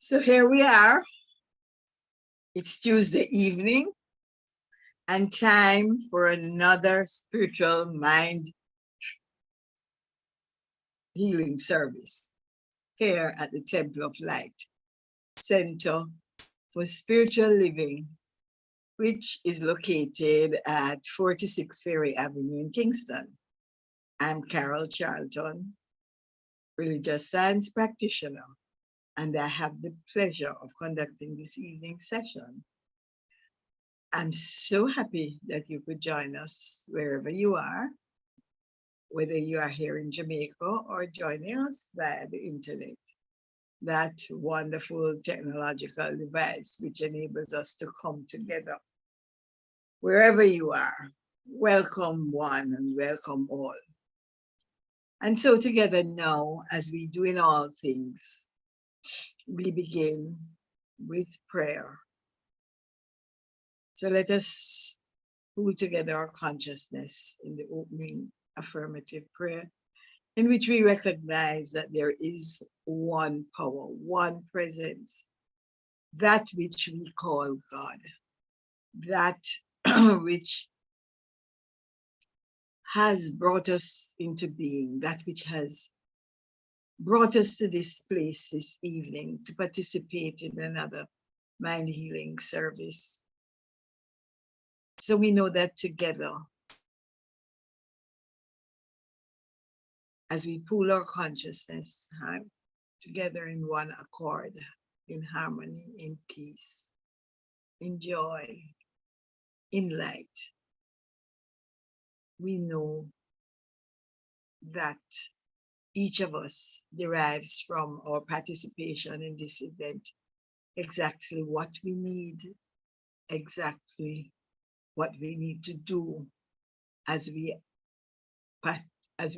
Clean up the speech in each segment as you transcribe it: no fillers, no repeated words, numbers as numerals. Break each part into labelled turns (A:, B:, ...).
A: So here we are. It's Tuesday evening and time for another spiritual mind healing service here at the Temple of Light Center for Spiritual Living, which is located at 46 Ferry Avenue in Kingston. I'm Carol Charlton, religious science practitioner, and I have the pleasure of conducting this evening session. I'm so happy that you could join us wherever you are, whether you are here in Jamaica or joining us via the internet. That wonderful technological device which enables us to come together. Wherever you are, welcome one and welcome all. And so together now, as we do in all things, we begin with prayer. So let us pull together our consciousness in the opening affirmative prayer, in which we recognize that there is one power, one presence, that which we call God, that which has brought us into being, that which has brought us to this place this evening to participate in another mind healing service. So we know that together, as we pull our consciousness together in one accord, in harmony, in peace, in joy, in light, we know that each of us derives from our participation in this event exactly what we need, exactly what we need to do as we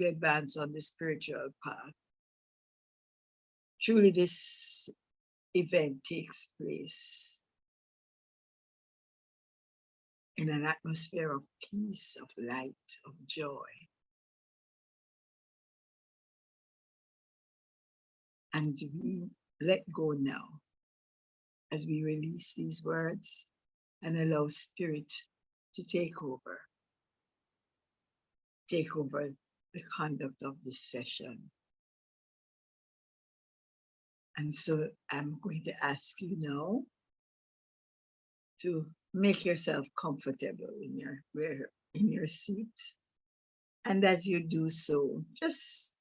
A: advance on the spiritual path. Truly, this event takes place in an atmosphere of peace, of light, of joy. And we let go now as we release these words and allow Spirit to take over the conduct of this session. And so I'm going to ask you now to make yourself comfortable in your seat. And as you do so, just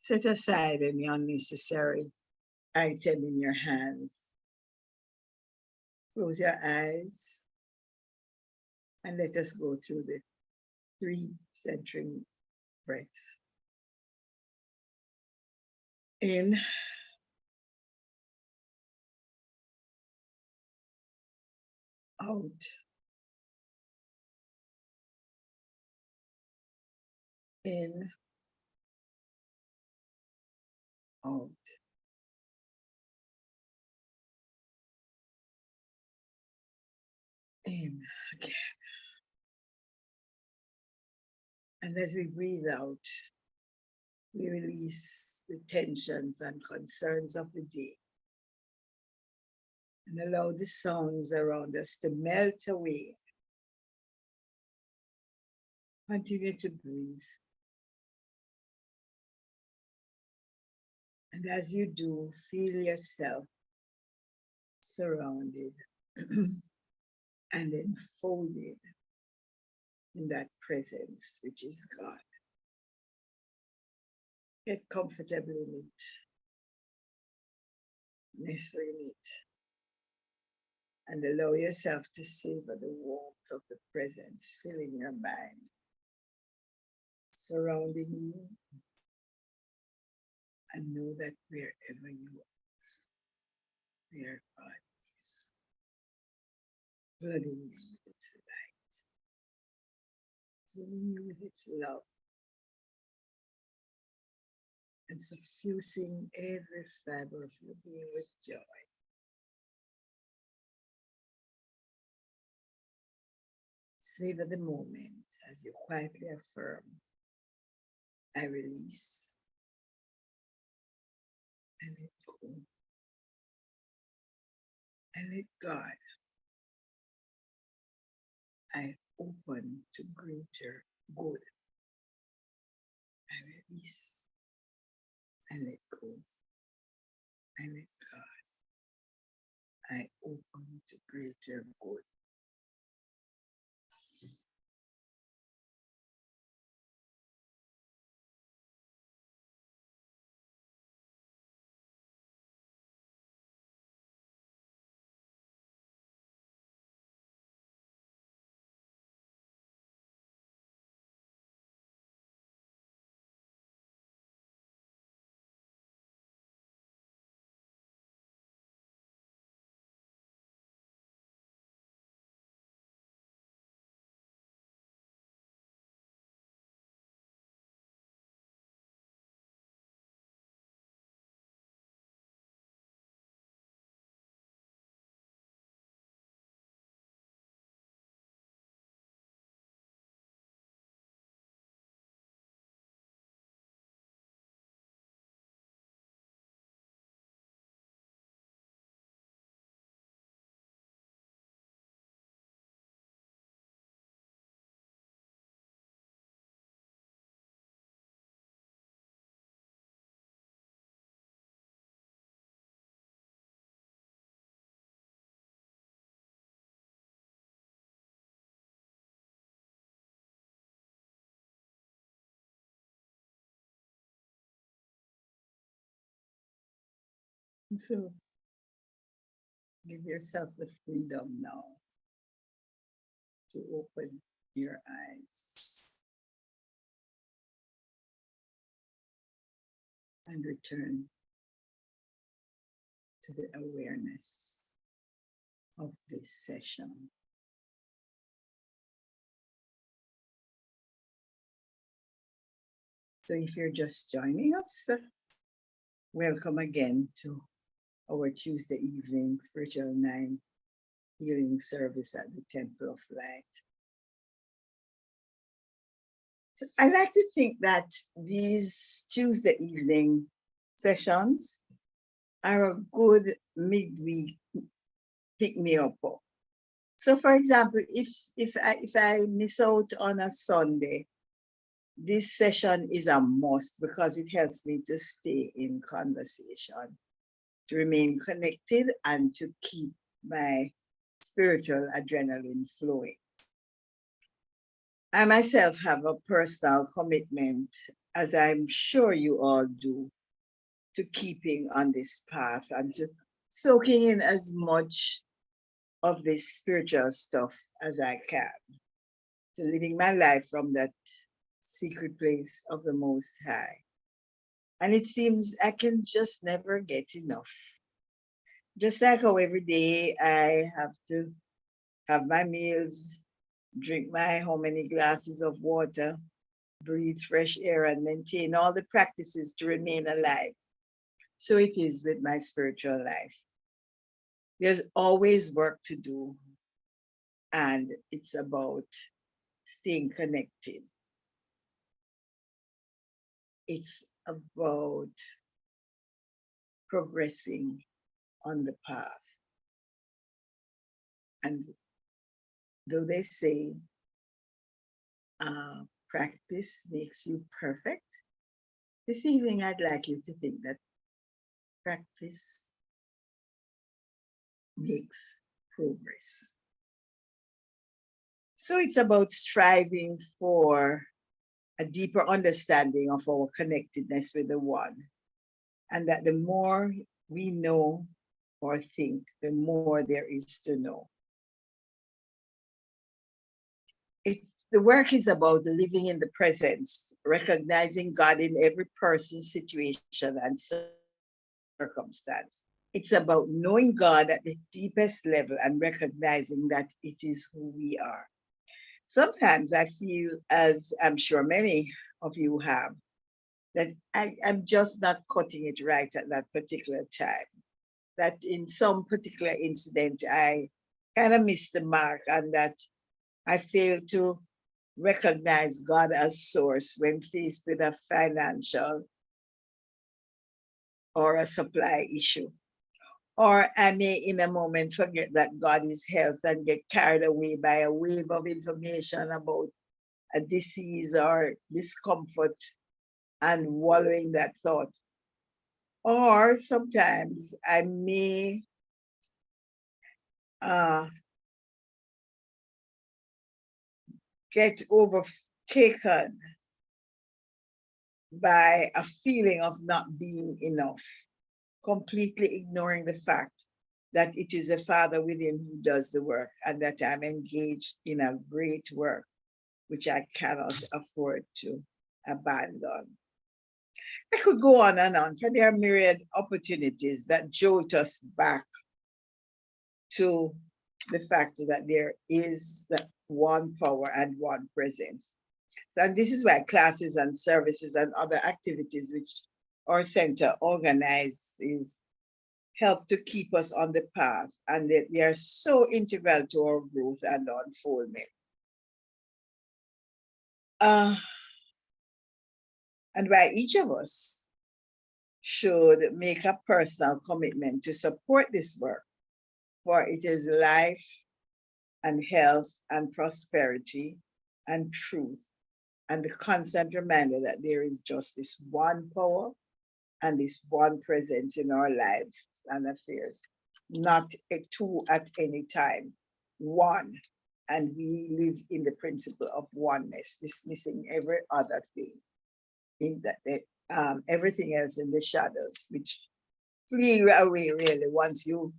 A: set aside any unnecessary item in your hands. Close your eyes and let us go through the 3 centering breaths. In, out, in, out. In again. And as we breathe out, we release the tensions and concerns of the day and allow the sounds around us to melt away. Continue to breathe. And as you do, feel yourself surrounded and enfolded in that presence, which is God. Get comfortable in it, nestle in it, and allow yourself to savor the warmth of the presence filling your mind, surrounding you, and know that wherever you are, there God is, flooding you with its light, filling you with its love, and suffusing every fiber of your being with joy. Savor the moment as you quietly affirm, I release and let go. and let God, I open to greater good. I release and let go. And let God, I open to greater good. So give yourself the freedom now to open your eyes and return to the awareness of this session. So if you're just joining us, welcome again to our Tuesday evening Spiritual 9 healing service at the Temple of Light. So I like to think that these Tuesday evening sessions are a good midweek pick-me-up. So for example, if I miss out on a Sunday, this session is a must because it helps me to stay in conversation, to remain connected, and to keep my spiritual adrenaline flowing. I myself have a personal commitment, as I'm sure you all do, to keeping on this path and to soaking in as much of this spiritual stuff as I can, to living my life from that secret place of the Most High. And it seems I can just never get enough. Just like how every day I have to have my meals, drink my how many glasses of water, breathe fresh air, and maintain all the practices to remain alive. So it is with my spiritual life. There's always work to do, and it's about staying connected. It's about progressing on the path. And though they say practice makes you perfect, this evening I'd like you to think that practice makes progress. So it's about striving for a deeper understanding of our connectedness with the One, and that the more we know or think, the more there is to know. The work is about living in the presence, recognizing God in every person's situation and circumstance. It's about knowing God at the deepest level and recognizing that it is who we are. Sometimes I feel, as I'm sure many of you have, that I'm just not cutting it right at that particular time. That in some particular incident, I kind of missed the mark, and that I failed to recognize God as source when faced with a financial or a supply issue, Or I may, in a moment, forget that God is health and get carried away by a wave of information about a disease or discomfort and wallow in that thought. Or sometimes I may get overtaken by a feeling of not being enough, completely ignoring the fact that it is the Father within who does the work and that I'm engaged in a great work which I cannot afford to abandon. I could go on and on, for there are myriad opportunities that jolt us back to the fact that there is that one power and one presence. And this is why classes and services and other activities which our center organizes help to keep us on the path, and they are so integral to our growth and unfoldment. And why each of us should make a personal commitment to support this work, for it is life and health and prosperity and truth, and the constant reminder that there is just this one power and this one presence in our lives and affairs, not two at any time, one. And we live in the principle of oneness, dismissing every other thing, in that everything else in the shadows, which flee away really once you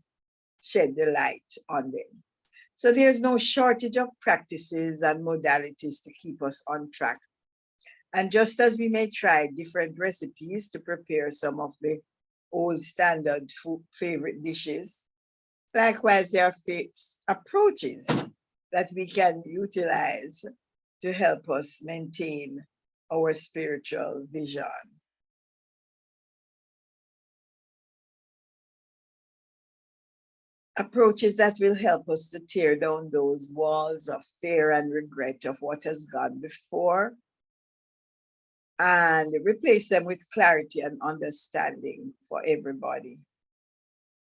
A: shed the light on them. So there's no shortage of practices and modalities to keep us on track. And just as we may try different recipes to prepare some of the old standard favorite dishes, likewise there are approaches that we can utilize to help us maintain our spiritual vision. Approaches that will help us to tear down those walls of fear and regret of what has gone before and replace them with clarity and understanding for everybody.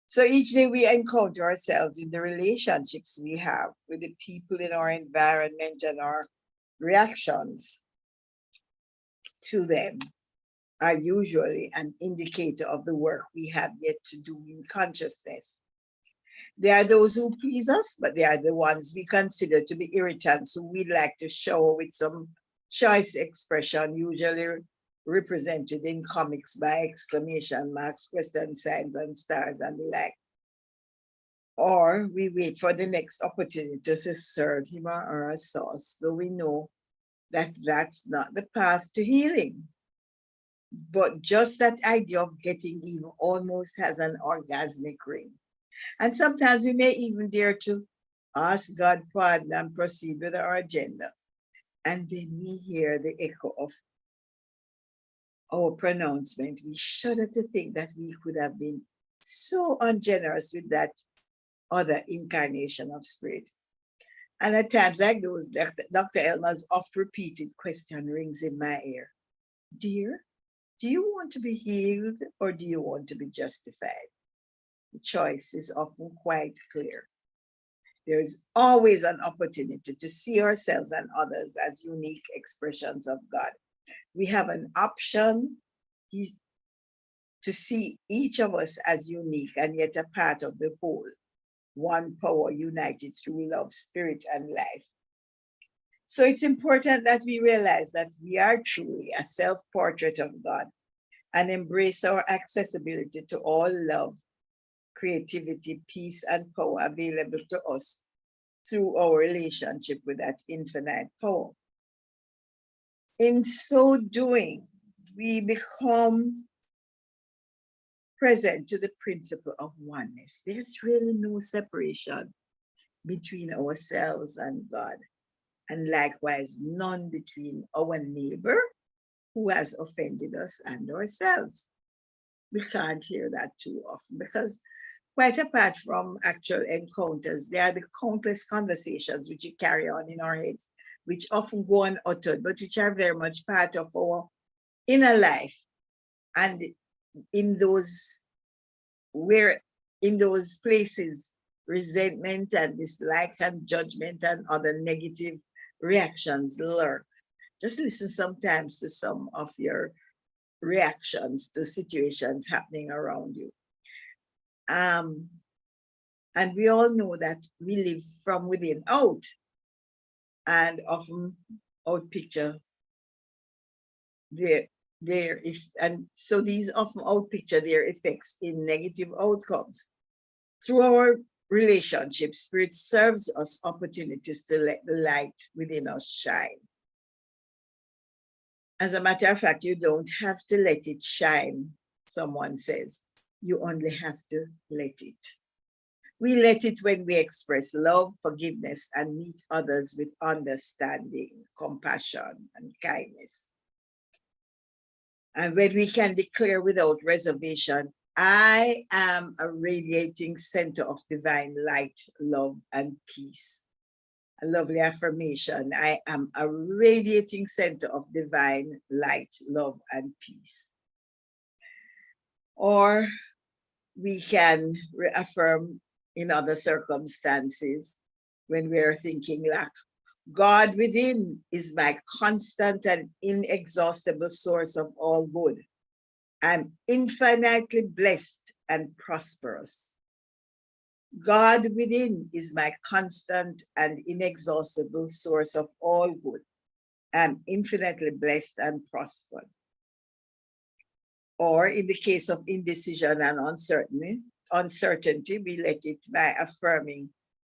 A: So each day we encounter ourselves in the relationships we have with the people in our environment, and our reactions to them are usually an indicator of the work we have yet to do in consciousness. There are those who please us, but they are the ones we consider to be irritants who we'd like to shower with some choice expression, usually represented in comics by exclamation marks, question signs, and stars and the like. Or we wait for the next opportunity to serve him or her a sauce, though we know that that's not the path to healing. But just that idea of getting even almost has an orgasmic ring. And sometimes we may even dare to ask God pardon and proceed with our agenda. And then we hear the echo of our pronouncement. We shudder to think that we could have been so ungenerous with that other incarnation of spirit. And at times like those, Dr. Elmer's oft-repeated question rings in my ear. Dear, do you want to be healed or do you want to be justified? The choice is often quite clear. There is always an opportunity to see ourselves and others as unique expressions of God. We have an option to see each of us as unique and yet a part of the whole, one power united through love, spirit, and life. So it's important that we realize that we are truly a self-portrait of God and embrace our accessibility to all love, creativity, peace, and power available to us through our relationship with that infinite power. In so doing, we become present to the principle of oneness. There's really no separation between ourselves and God, and likewise none between our neighbor who has offended us and ourselves. We can't hear that too often because quite apart from actual encounters, there are the countless conversations which we carry on in our heads, which often go unuttered, but which are very much part of our inner life. And in those where in those places, resentment and dislike and judgment and other negative reactions lurk. Just listen sometimes to some of your reactions to situations happening around you. And we all know that we live from within out, and often out picture their if and so these often out picture their effects in negative outcomes. Through our relationships, Spirit serves us opportunities to let the light within us shine. As a matter of fact, you don't have to let it shine, someone says. You only have to let it. We let it when we express love, forgiveness, and meet others with understanding, compassion, and kindness. And when we can declare without reservation, I am a radiating center of divine light, love, and peace. A lovely affirmation. I am a radiating center of divine light, love, and peace. Or we can reaffirm in other circumstances when we are thinking lack. God within is my constant and inexhaustible source of all good. I'm infinitely blessed and prosperous. God within is my constant and inexhaustible source of all good. I'm infinitely blessed and prospered. Or in the case of indecision and uncertainty, we let it by affirming,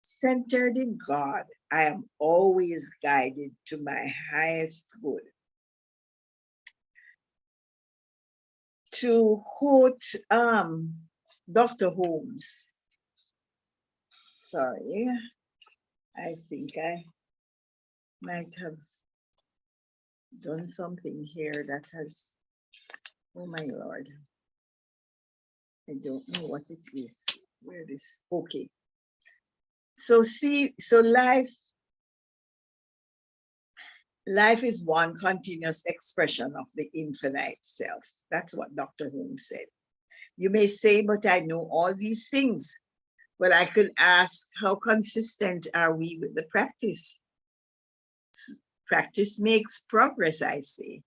A: centered in God, I am always guided to my highest good. To quote Dr. Holmes, sorry, I think I might have done something here that has, oh my Lord, I don't know what it is. Where this, okay. So life is one continuous expression of the infinite self. That's what Dr. Holmes said. You may say, but I know all these things. Well, I could ask, how consistent are we with the practice? Practice makes progress, I say.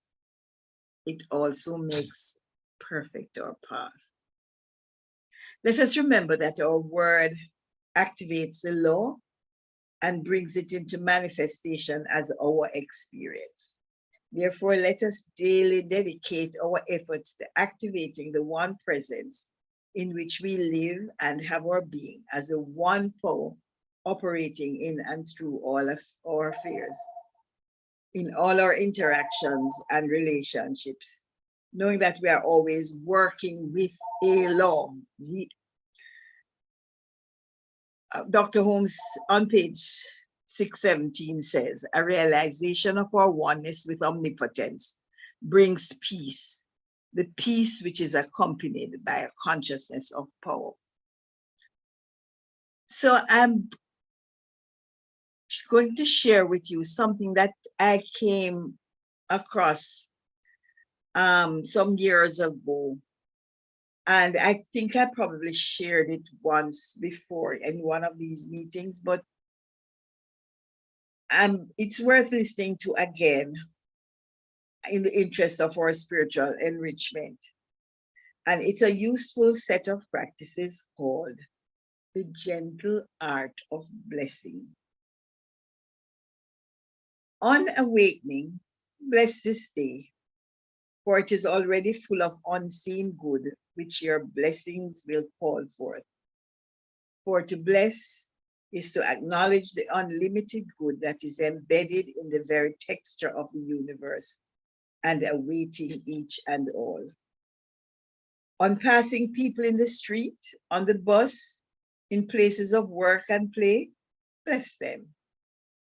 A: It also makes perfect our path. Let us remember that our word activates the law and brings it into manifestation as our experience. Therefore, let us daily dedicate our efforts to activating the one presence in which we live and have our being as a one power operating in and through all of our affairs, in all our interactions and relationships, knowing that we are always working with a law. Dr. Holmes on page 617 says, a realization of our oneness with omnipotence brings peace, the peace which is accompanied by a consciousness of power. So I'm going to share with you something that I came across some years ago. And I think I probably shared it once before in one of these meetings, but it's worth listening to again in the interest of our spiritual enrichment. And it's a useful set of practices called the gentle art of blessing. On awakening, bless this day, for it is already full of unseen good, which your blessings will call forth. For to bless is to acknowledge the unlimited good that is embedded in the very texture of the universe and awaiting each and all. On passing people in the street, on the bus, in places of work and play, bless them.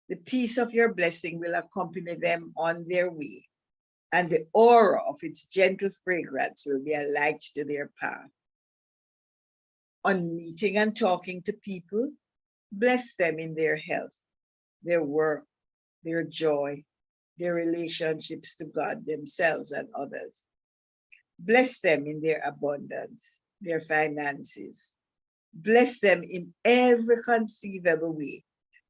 A: The peace of your blessing will accompany them on their way, and the aura of its gentle fragrance will be a light to their path. On meeting and talking to people, bless them in their health, their work, their joy, their relationships to God, themselves, and others. Bless them in their abundance, their finances, Bless them in every conceivable way.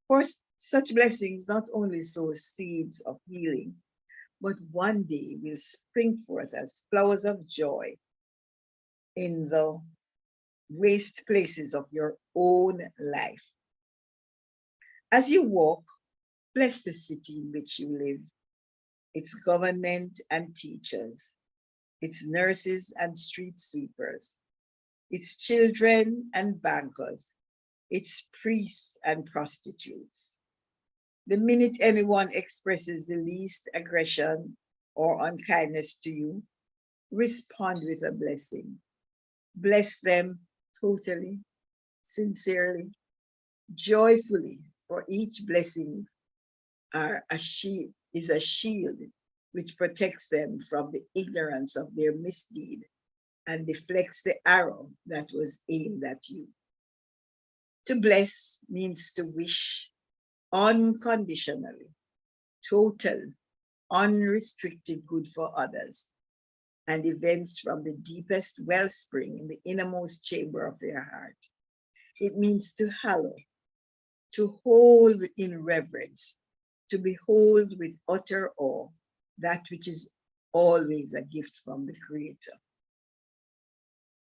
A: For such blessings not only sow seeds of healing, but one day will spring forth as flowers of joy in the waste places of your own life. As you walk, bless the city in which you live, its government and teachers, its nurses and street sweepers, its children and bankers, its priests and prostitutes. The minute anyone expresses the least aggression or unkindness to you, respond with a blessing. Bless them totally, sincerely, joyfully, for each blessing is a shield which protects them from the ignorance of their misdeed and deflects the arrow that was aimed at you. To bless means to wish unconditionally, total, unrestricted good for others and events from the deepest wellspring in the innermost chamber of their heart. It means to hallow, to hold in reverence, to behold with utter awe that which is always a gift from the Creator.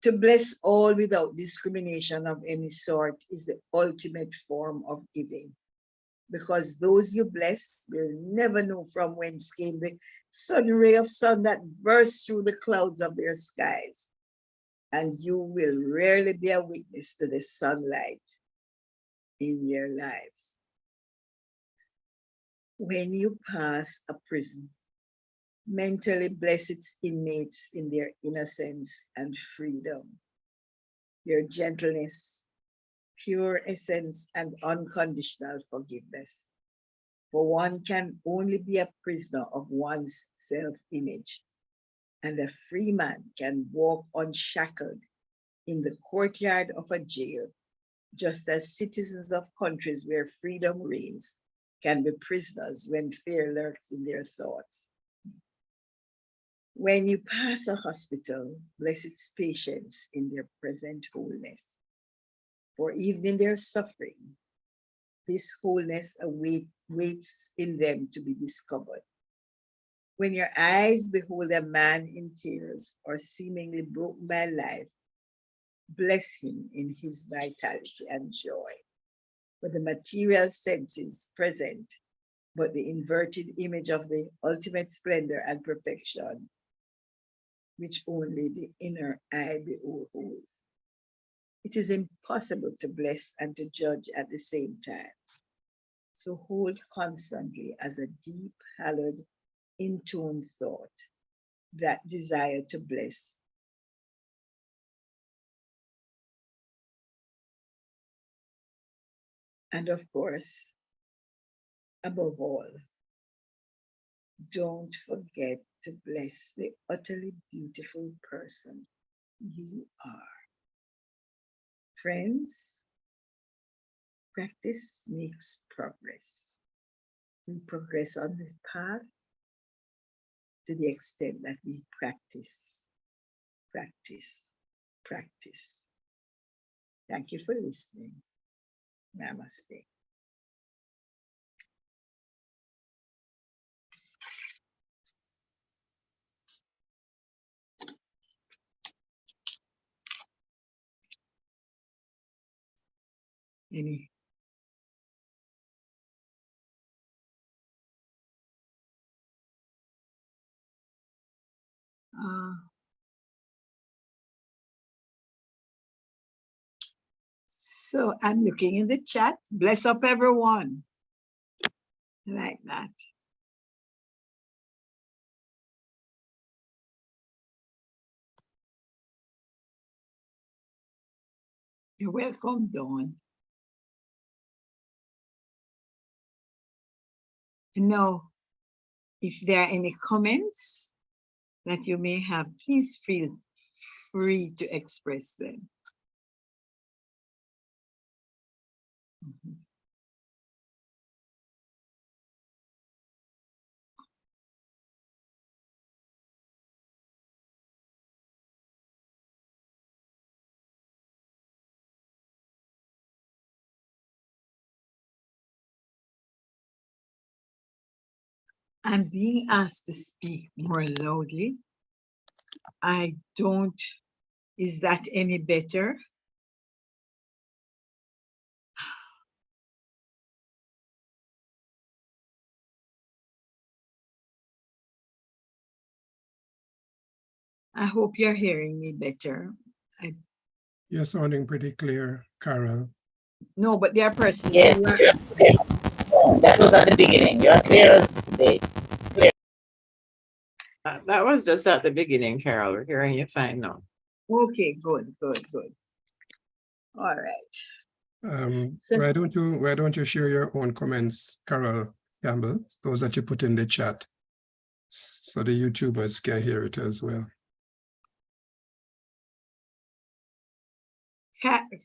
A: To bless all without discrimination of any sort is the ultimate form of giving, because those you bless will never know from whence came the sudden ray of sun that burst through the clouds of their skies, and you will rarely be a witness to the sunlight in their lives. When you pass a prison, mentally bless its inmates in their innocence and freedom, their gentleness, pure essence, and unconditional forgiveness. For one can only be a prisoner of one's self-image, and a free man can walk unshackled in the courtyard of a jail, just as citizens of countries where freedom reigns can be prisoners when fear lurks in their thoughts. When you pass a hospital, bless its patients in their present wholeness. For even in their suffering, this wholeness waits in them to be discovered. When your eyes behold a man in tears or seemingly broken by life, bless him in his vitality and joy. For the material sense is present, but the inverted image of the ultimate splendor and perfection, which only the inner eye beholds. It is impossible to bless and to judge at the same time. So hold constantly as a deep, hallowed, intoned thought that desire to bless. And of course, above all, don't forget to bless the utterly beautiful person you are. Friends, practice makes progress. We progress on this path to the extent that we practice, practice, practice. Thank you for listening. Namaste. Any so I'm looking in the chat. Bless up everyone. I like that. You're welcome, Dawn. Now, if there are any comments that you may have, please feel free to express them. I'm being asked to speak more loudly. I don't, is that any better? I hope you're hearing me better.
B: You're sounding pretty clear, Carol.
A: No, but there are persons
C: Yes,
A: who are,
C: you're clear. That was at the beginning. You're clear as day.
D: That was just at the beginning, Carol. We're hearing you fine now.
A: okay, good. All right. So-
B: Why don't you share your own comments, Carol Campbell, those that you put in the chat, so the YouTubers can hear it as well.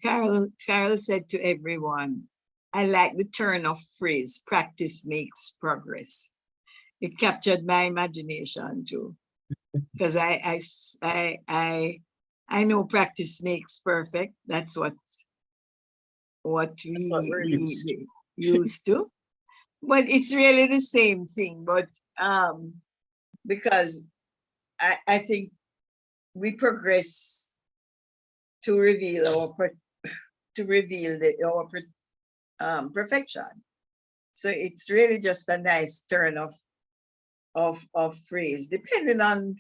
A: Carol said to everyone, I like the turn of phrase, practice makes progress. It captured my imagination too. Because I know practice makes perfect. That's what
D: we're
A: we used to. But it's really the same thing. But because I think we progress to reveal our perfection. So it's really just a nice turn of phrase, depending on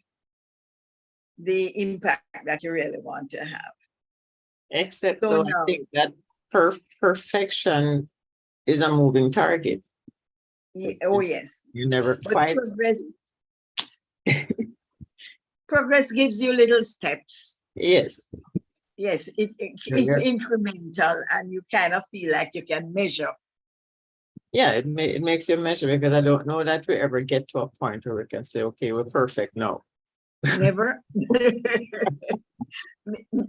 A: the impact that you really want to have.
D: Except
A: So
D: though
A: now-
D: I think that perfection is a moving target.
A: Oh yes,
D: You never
A: but
D: quite.
A: progress gives you little steps.
D: Yes.
A: Yes, it's
D: Yeah.
A: incremental, and you kind of feel like you can measure.
D: Yeah, it makes you measure, because I don't know that we ever get to a point where we can say, okay, we're perfect now.
A: Never.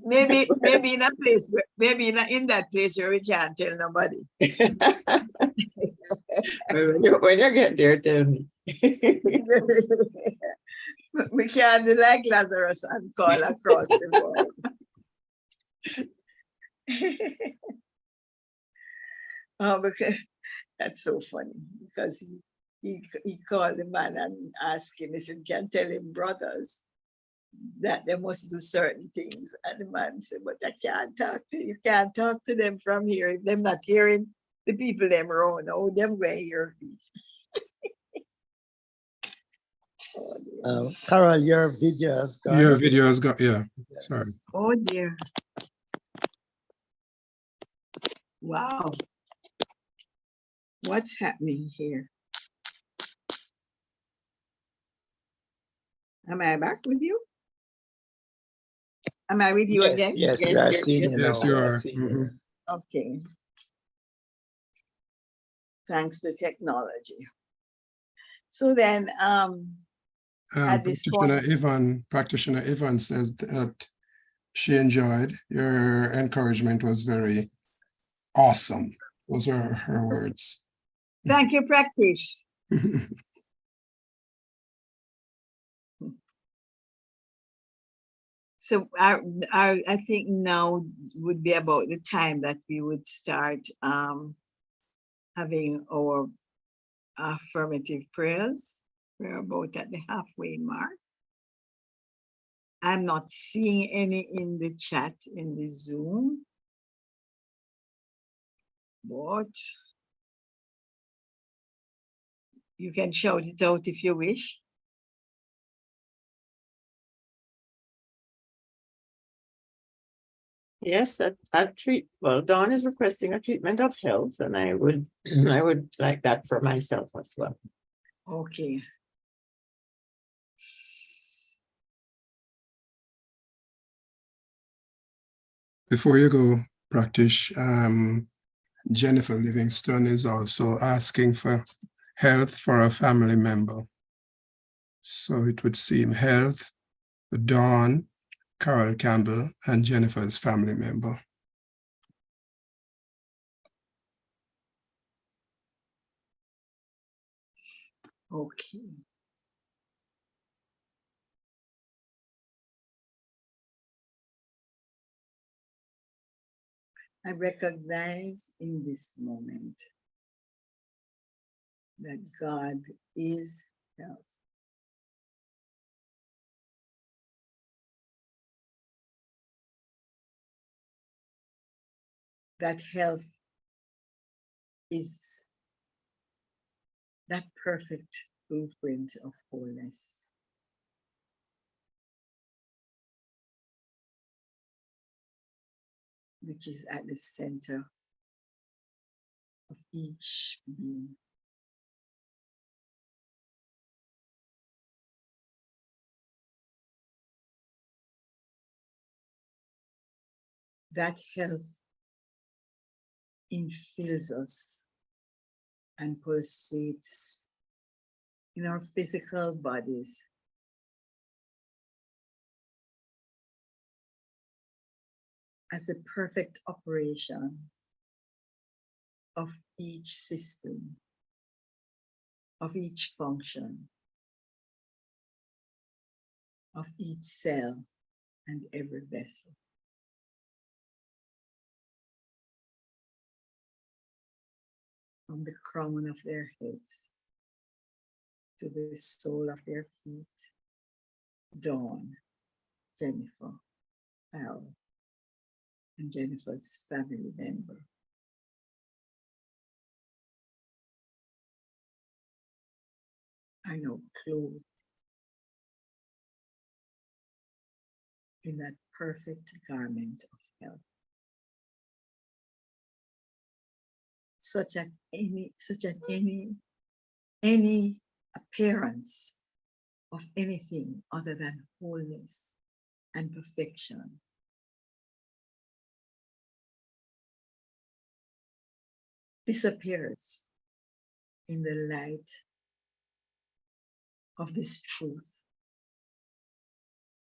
A: maybe in a place maybe in that place where we can't tell nobody.
D: when you get there, tell me.
A: We can't do like Lazarus and call across the world. Oh, because that's so funny, because he called the man and asked him if he can tell him brothers that they must do certain things. And the man said, but I can't talk to you. Can't talk to them from here. If them not hearing the people them around, oh, them way hear me.
E: Carol, your video has gone.
B: Your video has got, yeah, sorry.
A: Oh dear. Wow. What's happening here? Am I back with you? Am I with you
E: Yes,
A: again?
E: yes,
D: Yes,
E: we are
D: yes,
E: seeing you
B: yes,
E: now.
B: you
E: we
B: are.
E: seeing you.
A: Okay. Thanks to technology. So then, at this point,
B: Practitioner Yvonne says that she enjoyed your encouragement, was very awesome. Those are her words.
A: thank you, practice. So I think now would be about the time that we would start having our affirmative prayers. We're about at the halfway mark. I'm not seeing any in the chat in the Zoom. But you can shout it out if you wish.
D: Yes, well, Dawn is requesting a treatment of health, and I would I would like that for myself as well.
A: Okay.
B: Before you go, practice, Jennifer Livingston is also asking for health for a family member. So it would seem health, Dawn, Carol Campbell, and Jennifer's family member.
A: Okay. I recognize in this moment that God is health. That health is that perfect blueprint of wholeness. Which is at the center of each being. That health infills us and pulsates in our physical bodies. As a perfect operation of each system, of each function, of each cell and every vessel. From the crown of their heads to the sole of their feet, Dawn, Jennifer, Al, and Jennifer's family member. I know, clothed in that perfect garment of health. Such that any appearance of anything other than wholeness and perfection disappears in the light of this truth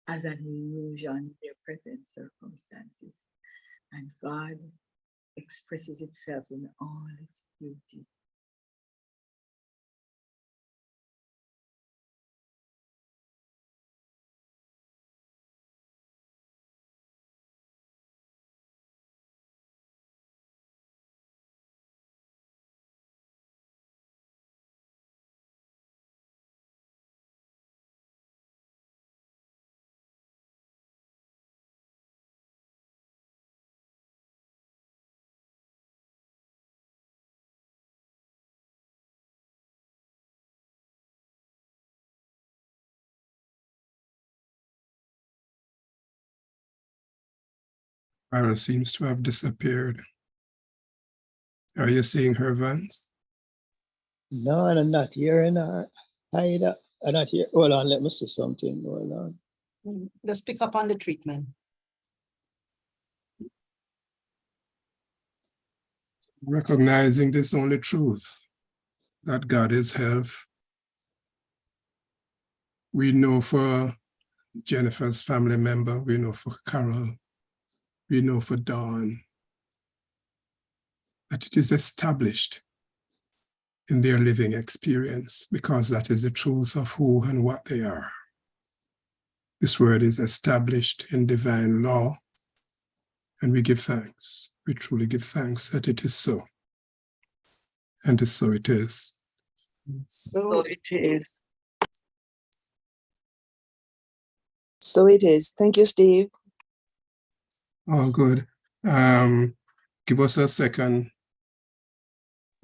A: as an illusion in their present circumstances. And God expresses itself in all its beauty.
B: Carol seems to have disappeared. Are you seeing her, Vance?
E: No, I'm not hearing her. I'm not here. Hold on, let me see something. Hold on.
F: Let's pick up on the treatment.
B: Recognizing this only truth, that God is health. We know for Jennifer's family member, we know for Carol, we know for Dawn, that it is established in their living experience because that is the truth of who and what they are. This word is established in divine law, and we give thanks. We truly give thanks that it is so. And so it is.
D: So it is.
G: So it is. Thank you, Steve.
B: All good. Give us a second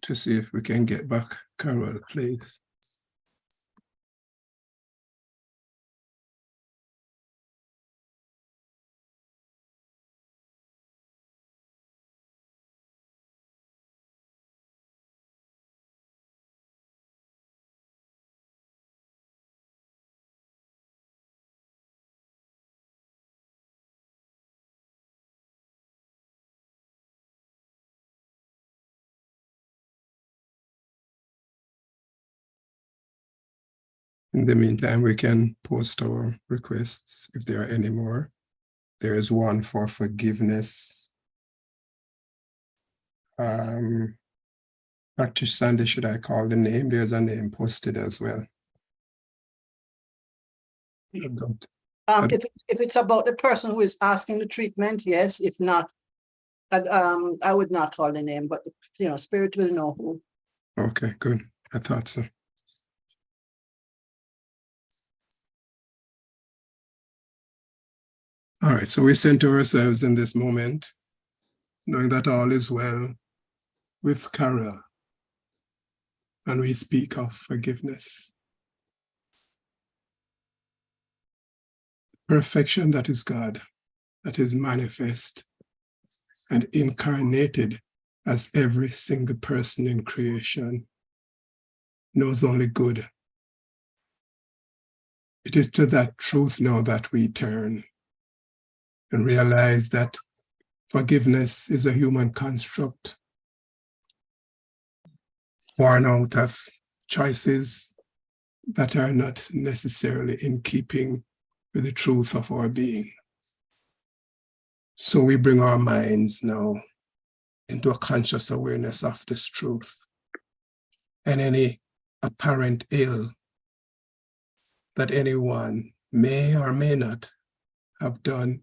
B: to see if we can get back Carol, please. In the meantime, we can post our requests if there are any more. There is one for forgiveness. Practice Sunday, should I call the name? There's a name posted as well.
F: If it's about the person who is asking the treatment, yes. If not, I would not call the name, but Spirit will know who.
B: Okay, good. I thought so. All right, so we center ourselves in this moment, knowing that all is well with Carol, and we speak of forgiveness. Perfection that is God, that is manifest and incarnated as every single person in creation knows only good. It is to that truth now that we turn and realize that forgiveness is a human construct born out of choices that are not necessarily in keeping with the truth of our being. So we bring our minds now into a conscious awareness of this truth, and any apparent ill that anyone may or may not have done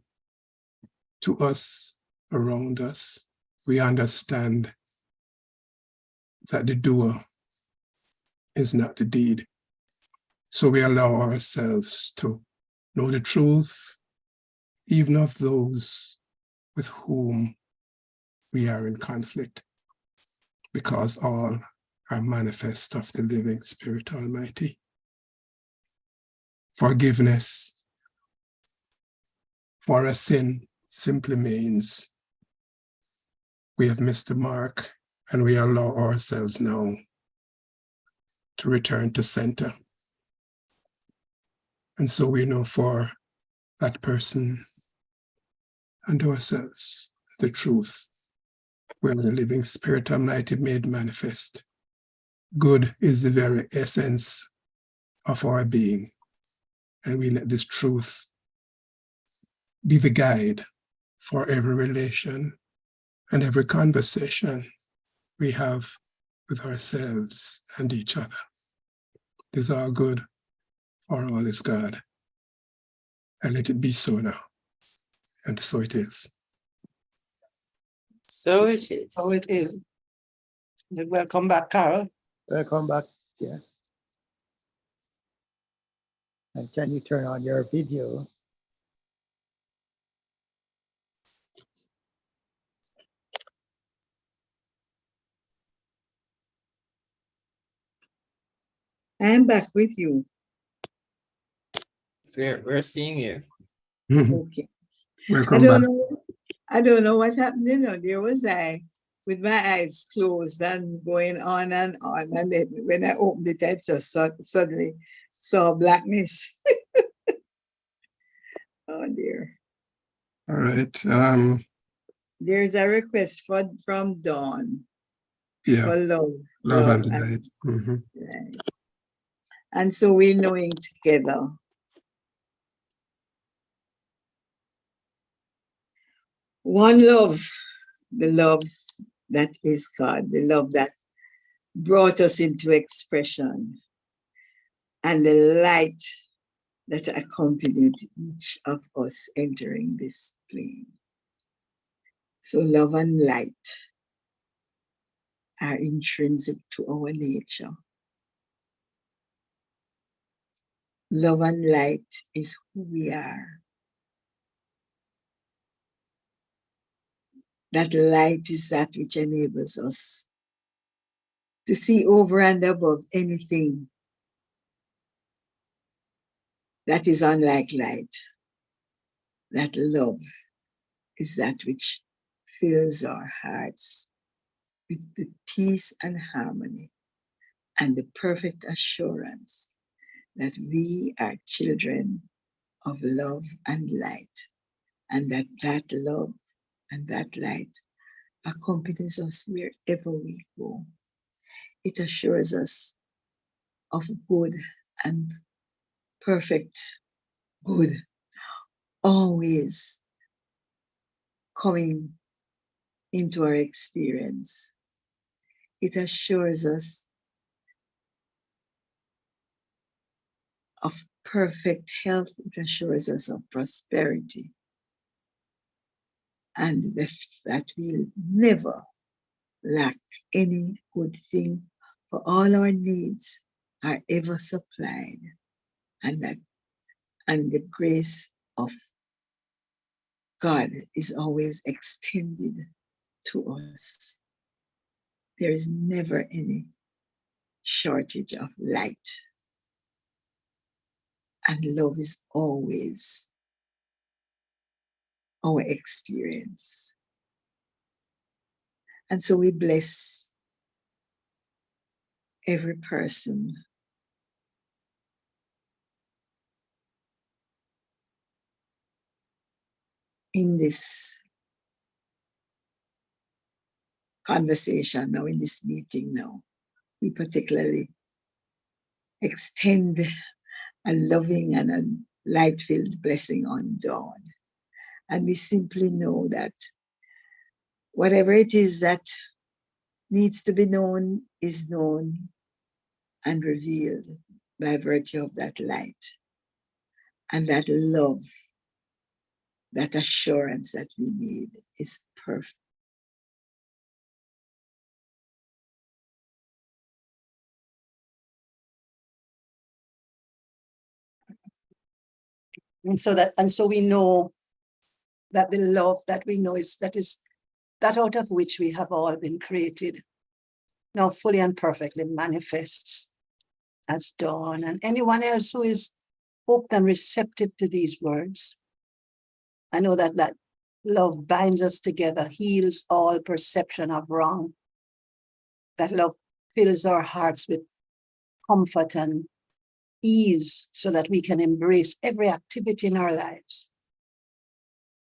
B: to us, around us, we understand that the doer is not the deed. So we allow ourselves to know the truth, even of those with whom we are in conflict, because all are manifest of the living Spirit Almighty. Forgiveness for a sin simply means we have missed the mark, and we allow ourselves now to return to center. And so we know for that person and ourselves the truth, where the living Spirit Almighty made manifest. Good is the very essence of our being, and we let this truth be the guide for every relation and every conversation we have with ourselves and each other. It is all good, for all is God. And let it be so now. And so it is.
D: So it is.
F: So it is. Welcome back, Carol.
E: Welcome back. Yeah. And can you turn on your video?
A: I'm back with you.
D: We're seeing you.
A: Okay.
B: Welcome back.
A: I don't know what happened, you know. There was I with my eyes closed and going on. And then when I opened it, I just suddenly saw blackness. Oh dear.
B: All right.
A: There's a request from Dawn
B: Yeah,
A: for love.
B: love and light.
A: Right. And so we're knowing together. One love, the love that is God, the love that brought us into expression, and the light that accompanied each of us entering this plane. So love and light are intrinsic to our nature. Love and light is who we are. That light is that which enables us to see over and above anything that is unlike light. That love is that which fills our hearts with the peace and harmony and the perfect assurance that we are children of love and light, and that love and that light accompanies us wherever we go. It assures us of good and perfect good, always coming into our experience. It assures us of perfect health. It assures us of prosperity. And that we'll never lack any good thing, for all our needs are ever supplied. And the grace of God is always extended to us. There is never any shortage of light. And love is always our experience. And so we bless every person in this conversation now, in this meeting now. We particularly extend a loving and a light-filled blessing on Dawn. And we simply know that whatever it is that needs to be known is known and revealed by virtue of that light and that love, that assurance that we need is perfect.
F: And so we know that the love that we know is that out of which we have all been created, now fully and perfectly manifests as Dawn. And anyone else who is open and receptive to these words, I know that love binds us together, heals all perception of wrong. That love fills our hearts with comfort and ease so that we can embrace every activity in our lives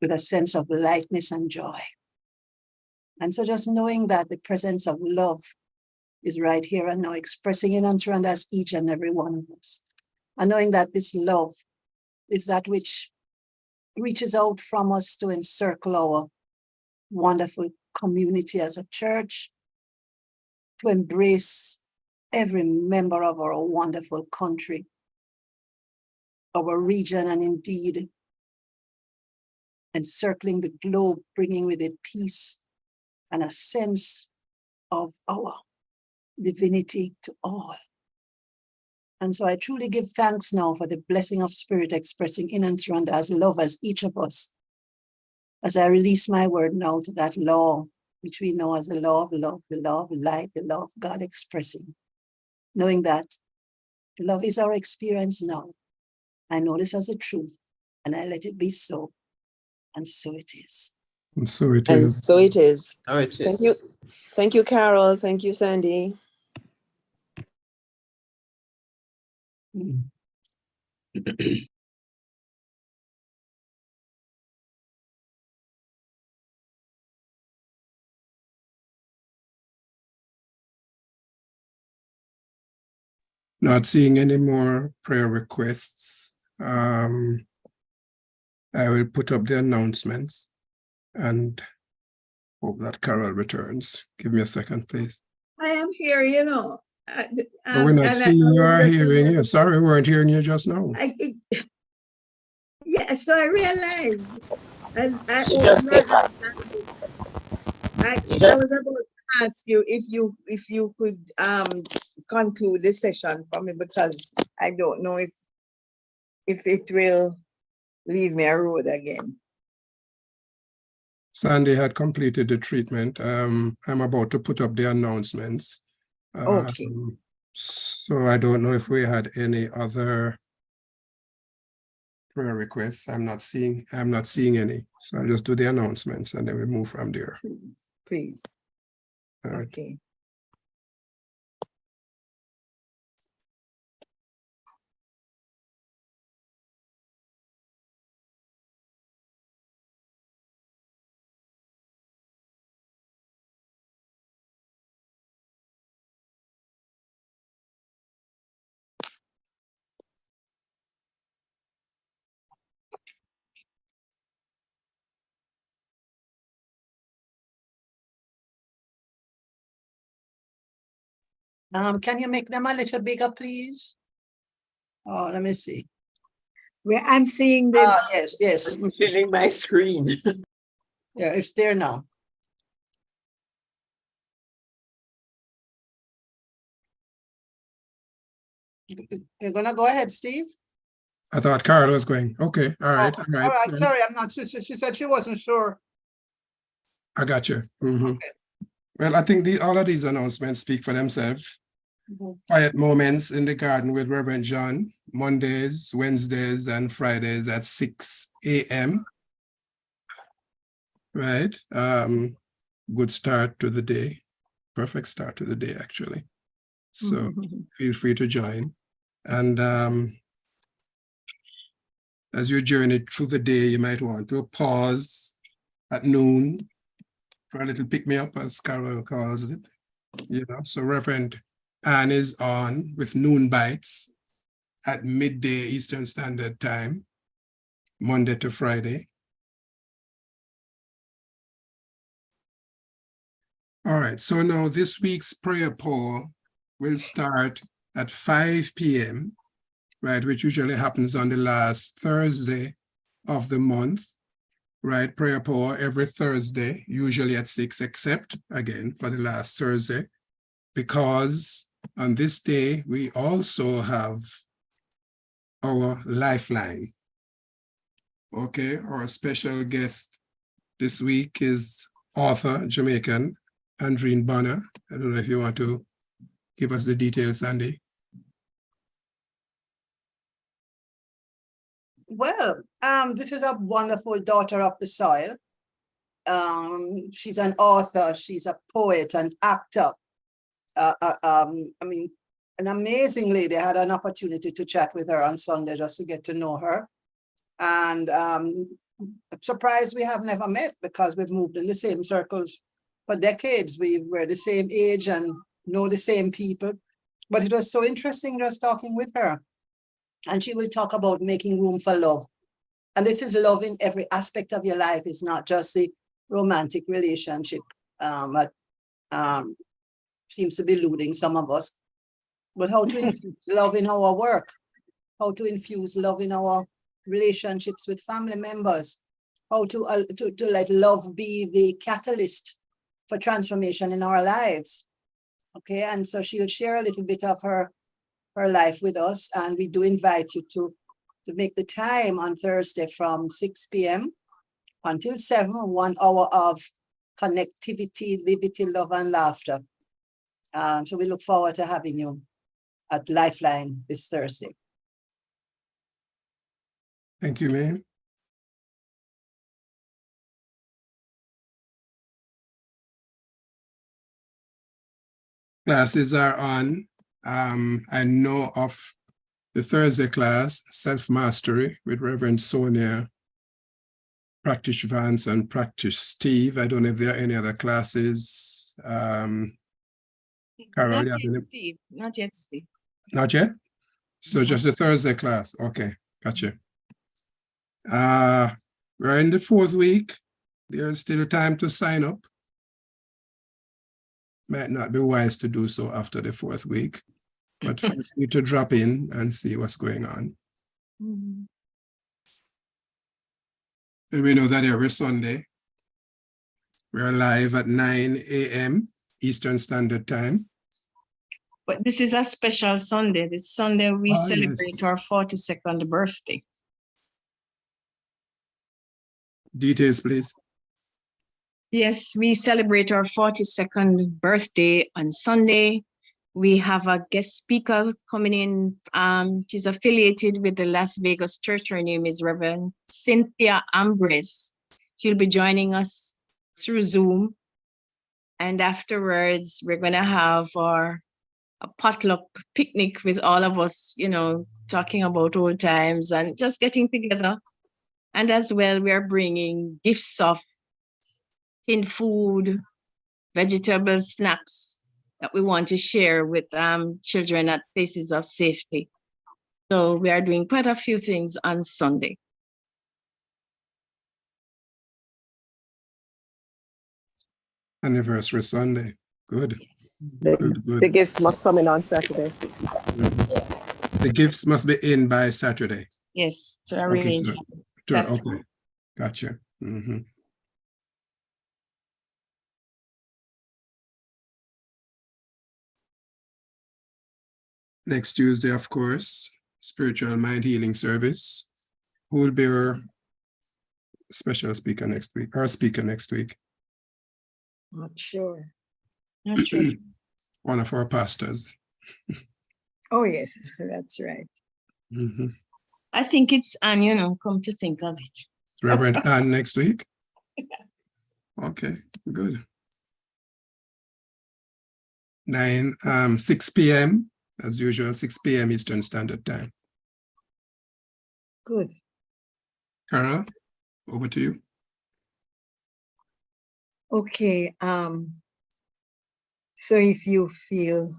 F: with a sense of lightness and joy. And so just knowing that the presence of love is right here and now, expressing in and through us each and every one of us. And knowing that this love is that which reaches out from us to encircle our wonderful community as a church, to embrace every member of our wonderful country, our region, and indeed encircling the globe, bringing with it peace and a sense of our divinity to all. And so I truly give thanks now for the blessing of Spirit expressing in and through and as love as each of us. As I release my word now to that law, which we know as the law of love, the law of light, the law of God expressing, knowing that love is our experience now. I know this as a truth, and I let it be so, and so it is.
B: And so it
G: And
B: is.
G: so it is.
D: Oh, it
G: Thank
D: is.
G: you. Thank you, Carol. Thank you, Sandy.
B: Not seeing any more prayer requests. I will put up the announcements and hope that Carol returns. Give me a second, please.
A: I am here, you know.
B: But we're not seeing you or hearing you. Sorry, we weren't hearing you just now.
A: Yeah, so I realized, and I
C: She
A: opened
C: just
A: my
C: came back.
A: I
C: You just
A: was about to ask you if you could conclude this session for me, because I don't know if it will leave me a road again.
B: Sandy had completed the treatment. I'm about to put up the announcements.
A: Okay.
B: So I don't know if we had any other prayer requests. I'm not seeing any. So I'll just do the announcements and then we move from there.
A: Please.
B: All right.
A: Okay.
F: Can you make them a little bigger, please? Oh, let me see.
A: Where I'm seeing them.
F: Yes.
D: I'm filling my screen.
F: Yeah, it's there now. You're gonna go ahead, Steve?
B: I thought Carol was going. Okay, all right,
F: Oh,
B: all right.
F: all right,
B: So
F: sorry, I'm not, she said she wasn't sure.
B: I got you. Well, I think all of these announcements speak for themselves.
F: Mhm.
B: Quiet moments in the garden with Reverend John, Mondays, Wednesdays, and Fridays at 6 a.m. Right? Good start to the day. Perfect start to the day, actually. So feel free to join. And as you journey through the day, you might want to pause at noon for a little pick-me-up, as Carol calls it. So Reverend Anne is on with Noon Bites at midday Eastern Standard Time, Monday to Friday. All right, so now this week's prayer poll will start at 5 p.m., right, which usually happens on the last Thursday of the month, right? Prayer poll every Thursday, usually at 6, except, again, for the last Thursday, because on this day, we also have our Lifeline. Okay, our special guest this week is author, Jamaican, Andreen Bonner. I don't know if you want to give us the details, Sandy.
F: Well, this is a wonderful daughter of the soil. She's an author, she's a poet, an actor. I mean, an amazing lady. I had an opportunity to chat with her on Sunday just to get to know her. And I'm surprised we have never met because we've moved in the same circles for decades. We were the same age and know the same people. But it was so interesting just talking with her. And she will talk about making room for love. And this is love in every aspect of your life. It's not just the romantic relationship. Seems to be eluding some of us. But how to infuse love in our work, how to infuse love in our relationships with family members, how to let love be the catalyst for transformation in our lives. Okay, and so she'll share a little bit of her life with us, and we do invite you to make the time on Thursday from 6 p.m. until 7, 1 hour of connectivity, liberty, love, and laughter. So we look forward to having you at Lifeline this Thursday.
B: Thank you, ma'am. Classes are on. I know of the Thursday class, Self-Mastery with Reverend Sonia, Practice Vance, and Practice Steve. I don't know if there are any other classes. Carol,
A: Not
B: you have
A: yet,
B: any?
A: Steve. Not yet, Steve.
B: Not yet? So just the Thursday class. Okay, gotcha. We're in the 4th week. There's still time to sign up. Might not be wise to do so after the 4th week, but feel free to drop in and see what's going on. And we know that every Sunday, we're live at 9 a.m. Eastern Standard Time.
A: But this is a special Sunday. This Sunday we celebrate
B: Yes.
A: our 42nd birthday.
B: Details, please.
A: Yes, we celebrate our 42nd birthday on Sunday. We have a guest speaker coming in. She's affiliated with the Las Vegas Church. Her name is Reverend Cynthia Ambrose. She'll be joining us through Zoom. And afterwards, we're going to have a potluck picnic with all of us, talking about old times and just getting together. And as well, we are bringing gifts of tin food, vegetable snacks that we want to share with children at places of safety. So we are doing quite a few things on Sunday.
B: Anniversary Sunday. Good. Good,
G: The
B: good.
G: gifts must come in on Saturday.
B: The gifts must be in by Saturday.
A: Yes, to
B: Okay,
A: arrange.
B: sure.
A: That's-
B: Okay, gotcha. Next Tuesday, of course, spiritual mind healing service. Who will be our special speaker next week? Our speaker next week?
A: Not sure. Not sure.
B: One of our pastors.
A: Oh, yes, that's right.
B: Mhm.
H: I think it's Anne, you know, come to think of it.
B: Reverend Ann next week? Okay, good. 6 p.m. as usual, 6 p.m. Eastern Standard Time.
A: Good.
B: Carol, over to you.
A: Okay. So if you feel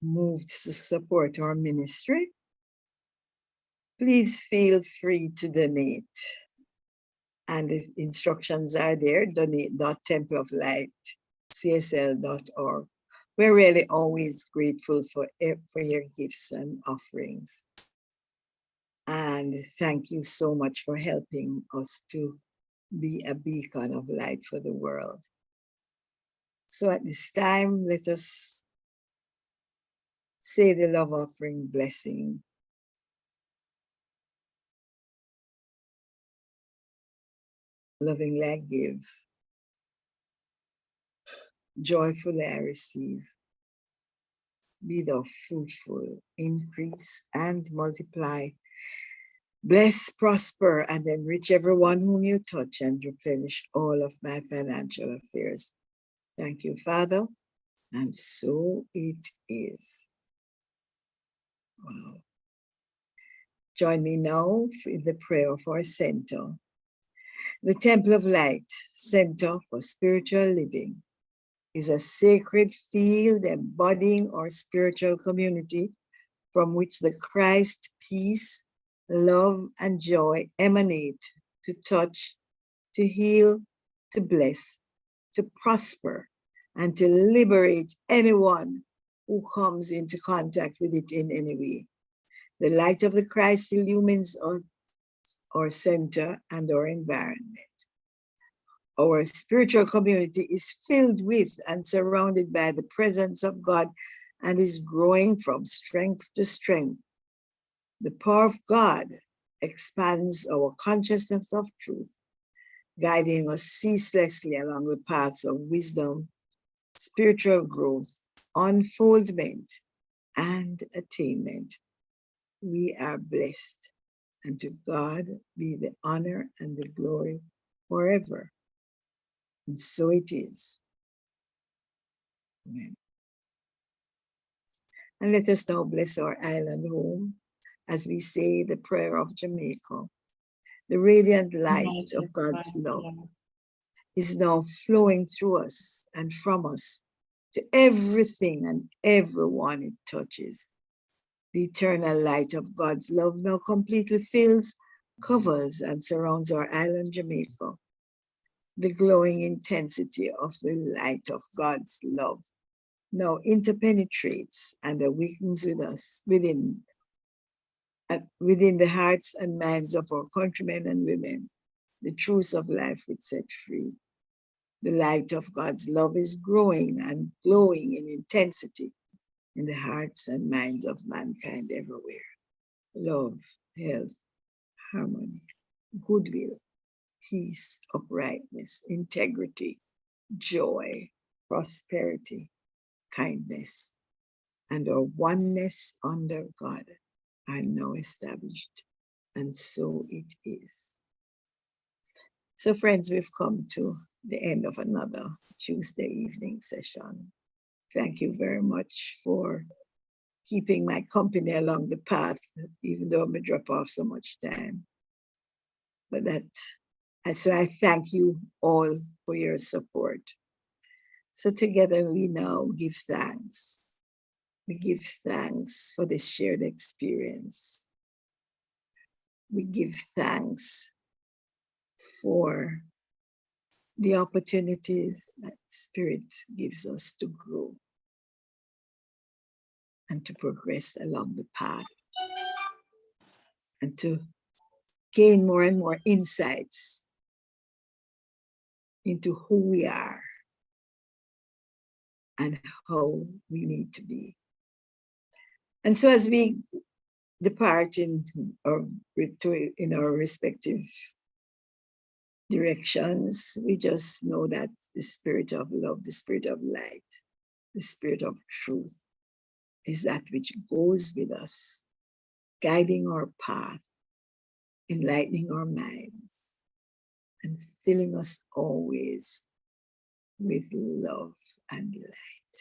A: moved to support our ministry, please feel free to donate. And the instructions are there, donate.templeoflightcsl.org. We're really always grateful for your gifts and offerings. And thank you so much for helping us to be a beacon of light for the world. So at this time, let us say the love offering blessing. Lovingly I give, joyfully I receive. Be thou fruitful, increase and multiply. Bless, prosper, and enrich everyone whom you touch, and replenish all of my financial affairs. Thank you, Father. And so it is. Wow. Join me now in the prayer of our center. The Temple of Light, Center for Spiritual Living, is a sacred field embodying our spiritual community from which the Christ peace, love, and joy emanate to touch, to heal, to bless, to prosper, and to liberate anyone who comes into contact with it in any way. The light of the Christ illumines our center and our environment. Our spiritual community is filled with and surrounded by the presence of God and is growing from strength to strength. The power of God expands our consciousness of truth, guiding us ceaselessly along the paths of wisdom, spiritual growth, unfoldment, and attainment. We are blessed, and to God be the honor and the glory forever. And so it is. Amen. And let us now bless our island home as we say the prayer of Jamaica. The radiant light of God's love is now flowing through us and from us to everything and everyone it touches. The eternal light of God's love now completely fills, covers, and surrounds our island, Jamaica. The glowing intensity of the light of God's love now interpenetrates and awakens within the hearts and minds of our countrymen and women, the truths of life which set free. The light of God's love is growing and glowing in intensity in the hearts and minds of mankind everywhere. Love, health, harmony, goodwill, peace, uprightness, integrity, joy, prosperity, kindness, and our oneness under God are now established, and so it is. So friends, we've come to the end of another Tuesday evening session. Thank you very much for keeping my company along the path, even though I may drop off so much time. But so I thank you all for your support. So together we now give thanks. We give thanks for this shared experience. We give thanks for the opportunities that Spirit gives us to grow and to progress along the path and to gain more and more insights into who we are and how we need to be. And so as we depart in in our respective directions. We just know that the spirit of love, the spirit of light, the spirit of truth is that which goes with us, guiding our path, enlightening our minds, and filling us always with love and light.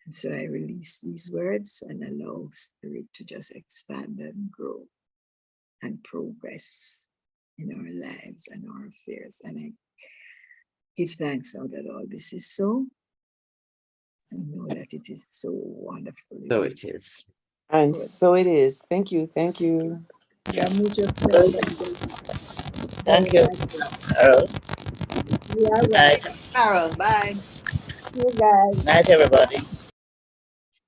A: And so I release these words and allow Spirit to just expand and grow and progress in our lives and our affairs. And I give thanks now that all this is so, and know that it is so wonderfully.
D: So it is.
G: And
A: Good.
G: so it is. Thank you. Thank you.
A: Yeah, much of
C: So, thank you, Carol.
A: Yeah,
C: Good
A: right.
C: night.
F: Carol, bye.
A: See you guys.
C: Night, everybody.